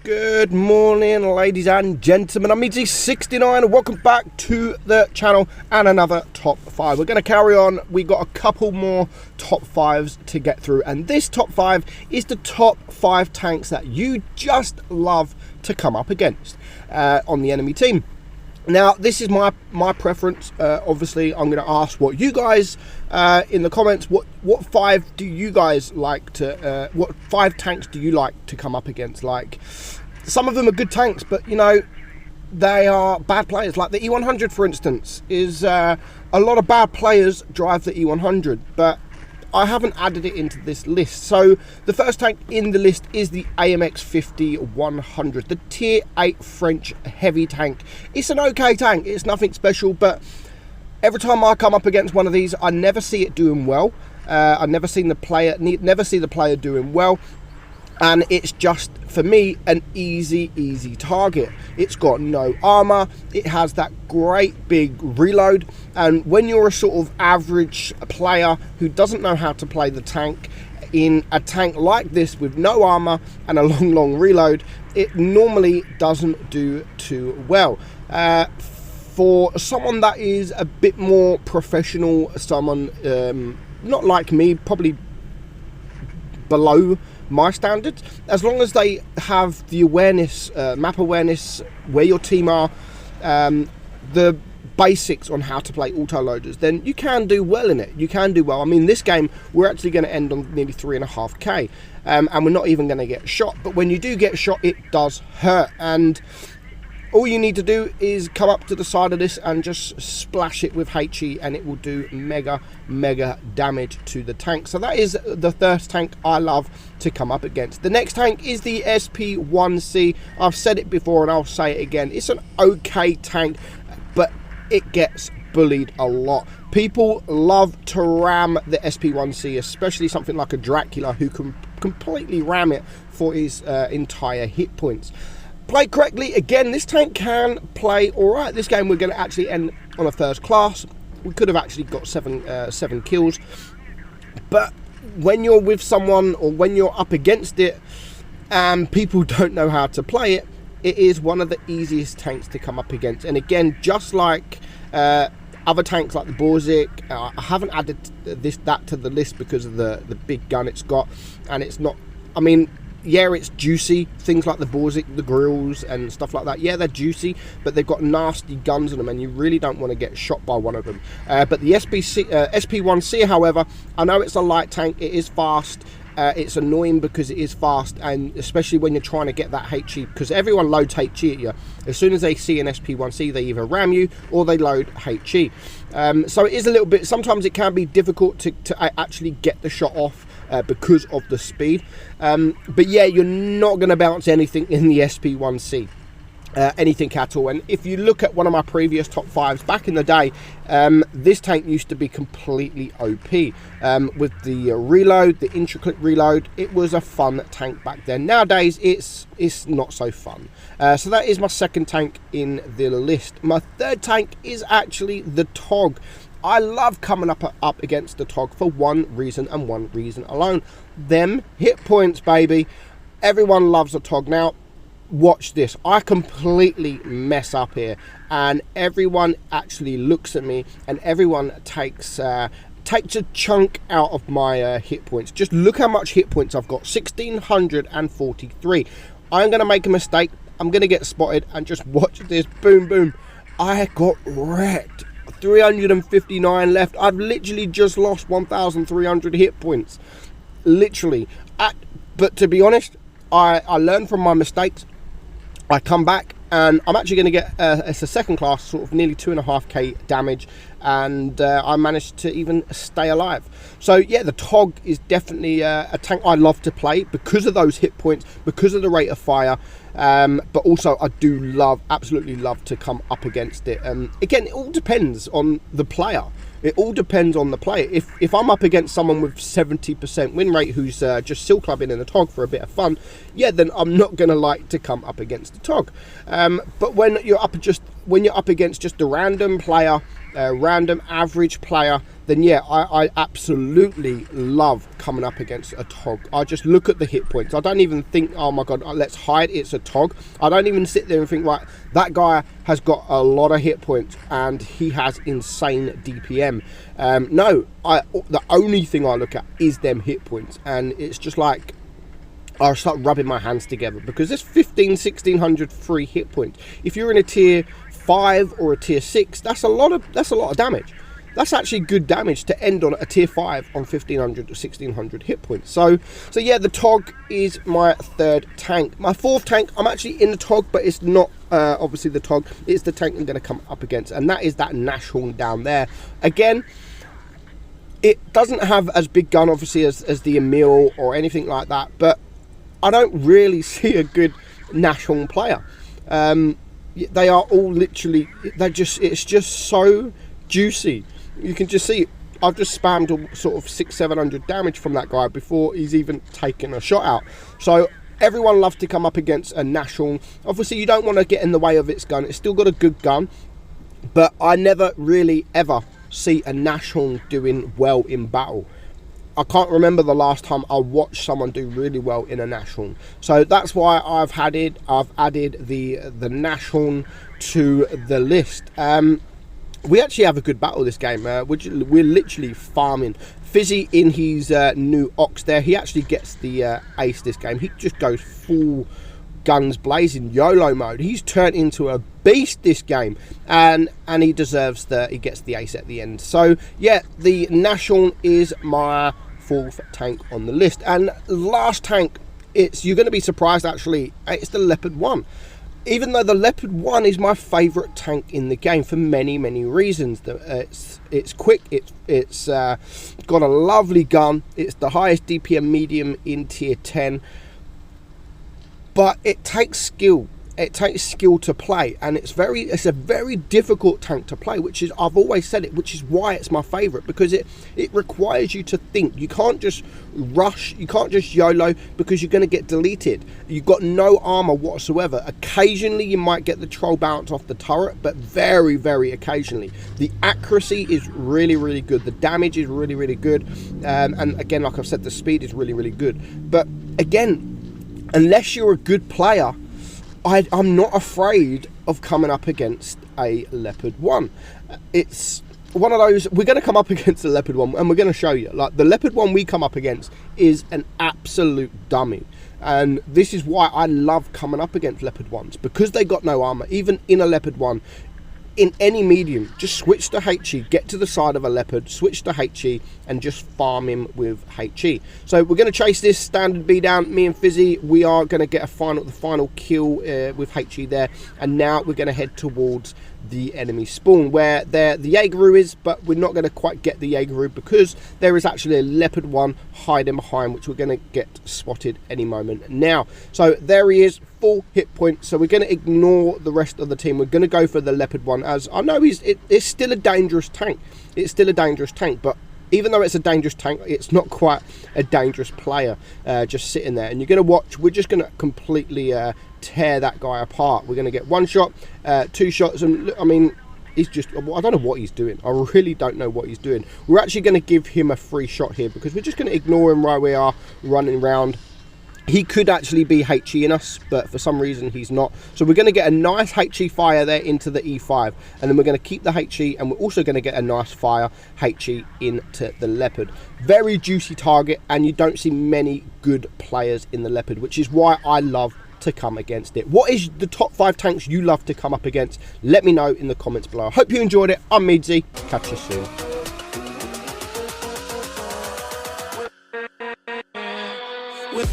Good morning, ladies and gentlemen. I'm meadsyreplays and welcome back to the channel and another top 5. We're going to carry on. We got a couple more top 5s to get through, and this top 5 is the top 5 tanks that you just love to come up against on the enemy team. Now, this is my preference. Obviously, I'm going to ask what you guys in the comments. What 5 do you guys like to? What 5 tanks do you like to come up against? Like, some of them are good tanks, but you know they are bad players. Like the E100, for instance, is a lot of bad players drive the E100, but I haven't added it into this list. So the first tank in the list is the AMX 50-100, the tier 8 French heavy tank. It's an okay tank, it's nothing special, but every time I come up against one of these, I never see it doing well. I never see the player doing well, and it's just, for me, an easy target. It's got no armor, it has that great big reload, and when you're a sort of average player who doesn't know how to play the tank, in a tank like this with no armor and a long reload, it normally doesn't do too well. For someone that is a bit more professional, someone not like me, probably below my standards, as long as they have the awareness, map awareness, where your team are, the basics on how to play auto loaders, then you can do well in it. You can do well. I mean, this game we're actually going to end on nearly 3.5k, and we're not even going to get shot, but when you do get shot, it does hurt, and all you need to do is come up to the side of this and just splash it with HE, and it will do mega damage to the tank. So that is the first tank I love to come up against. The next tank is the SP1C. I've said it before and I'll say it again. It's an okay tank, but it gets bullied a lot. People love to ram the SP1C, especially something like a Dracula, who can completely ram it for his entire hit points. Played correctly, again, this tank can play alright. This game we're going to actually end on a first class. We could have actually got seven kills, but when you're with someone or when you're up against it and people don't know how to play it, it is one of the easiest tanks to come up against. And again, just like other tanks like the Borzik, I haven't added that to the list because of the big gun it's got, and it's not, I mean, yeah, it's juicy. Things like the Borzik, the grills and stuff like that, yeah, they're juicy, but they've got nasty guns on them, and you really don't want to get shot by one of them. But the SP1C, however, I know it's a light tank, it is fast. It's annoying because it is fast, and especially when you're trying to get that HE, because everyone loads HE at you. As soon as they see an SP1C, they either ram you or they load HE. So it is a little bit, sometimes it can be difficult to actually get the shot off because of the speed. But yeah, you're not going to bounce anything in the SP1C. Anything at all. And if you look at one of my previous top 5s back in the day, this tank used to be completely OP with the reload, the intricate reload. It was a fun tank back then. Nowadays it's not so fun. So that is my second tank in the list. My third tank is actually the TOG. I love coming up against the TOG for one reason and one reason alone: them hit points, baby. Everyone loves a TOG. Now watch this, I completely mess up here, and everyone actually looks at me, and everyone takes a chunk out of my hit points. Just look how much hit points I've got, 1643. I'm gonna make a mistake, I'm gonna get spotted, and just watch this, boom, I got wrecked. 359 left. I've literally just lost 1,300 hit points, literally. But to be honest, I learned from my mistakes. I come back, and I'm actually going to get it's a second class, sort of nearly 2.5k damage, and I managed to even stay alive. So yeah, the TOG is definitely a tank I love to play because of those hit points, because of the rate of fire, but also I do absolutely love to come up against it. Again, it all depends on the player. It all depends on the player. If I'm up against someone with 70% win rate who's just seal clubbing in a TOG for a bit of fun, yeah, then I'm not gonna like to come up against the TOG. But when you're up against just a random player random average player, then yeah, I absolutely love coming up against a Tog. I just look at the hit points. I don't even think, oh my god, let's hide, it's a Tog. I don't even sit there and think, right, that guy has got a lot of hit points and he has insane DPM. No, the only thing I look at is them hit points, and it's just like, I'll start rubbing my hands together, because there's 1600 free hit points. If you're in a tier 5 or a tier 6, that's a lot of damage. That's actually good damage to end on a tier 5 on 1500 to 1600 hit points. So yeah, the Tog is my third tank. My fourth tank, I'm actually in the Tog, but it's not obviously the Tog. It's the tank I'm going to come up against, and that is that Nashorn down there. Again, it doesn't have as big gun obviously as the Emil or anything like that, but I don't really see a good Nashorn player. They are all literally, it's just so juicy. You can just see, I've just spammed sort of 600-700 damage from that guy before he's even taken a shot out. So everyone loves to come up against a Nashorn. Obviously you don't want to get in the way of its gun. It's still got a good gun, but I never really ever see a Nashorn doing well in battle. I can't remember the last time I watched someone do really well in a Nashorn. So that's why I've added the Nashorn to the list. We actually have a good battle this game. We're literally farming. Fizzy in his new Ox there, he actually gets the ace this game. He just goes full guns blazing YOLO mode. He's turned into a beast this game, and he deserves he gets the ace at the end. So yeah, the Nashorn is my fourth tank on the list. And last tank, you're going to be surprised actually, it's the Leopard 1. Even though the Leopard 1 is my favourite tank in the game for many reasons. It's quick, it's got a lovely gun, it's the highest DPM medium in tier 10, but it takes skill. It takes skill to play, and it's a very difficult tank to play, which is, I've always said it, which is why it's my favorite, because it requires you to think. You can't just rush, you can't just YOLO, because you're going to get deleted. You've got no armor whatsoever. Occasionally you might get the troll bounce off the turret, but very occasionally. The accuracy is really good, the damage is really good, and again, like I've said, the speed is really good. But again, unless you're a good player, I'm not afraid of coming up against a Leopard 1. It's one of those, we're going to come up against the Leopard 1, and we're going to show you, like, the Leopard 1 we come up against is an absolute dummy. And this is why I love coming up against Leopard 1s, because they got no armor. Even in a Leopard 1, in any medium, just switch to HE, get to the side of a Leopard, switch to HE, and just farm him with HE. So we're going to chase this standard B down. Me and Fizzy, we are going to get the final kill with HE there, and now we're going to head towards the enemy spawn where the Jaegeru is, but we're not going to quite get the Jaegeru because there is actually a Leopard 1 hiding behind, which we're going to get spotted any moment now. So there he is, full hit point. So we're going to ignore the rest of the team. We're going to go for the Leopard 1, as I know it's still a dangerous tank. It's still a dangerous tank, but even though it's a dangerous tank, it's not quite a dangerous player just sitting there. And you're going to watch, we're just going to completely tear that guy apart. We're going to get one shot, two shots, and I mean, he's just, I don't know what he's doing. I really don't know what he's doing. We're actually going to give him a free shot here because we're just going to ignore him while we are running around. He could actually be HE in us, but for some reason he's not. So we're going to get a nice HE fire there into the E5, and then we're going to keep the HE, and we're also going to get a nice fire HE into the Leopard. Very juicy target, and you don't see many good players in the Leopard, which is why I love to come against it. What is the top 5 tanks you love to come up against? Let me know in the comments below. I hope you enjoyed it. I'm Meadsy. Catch you soon. With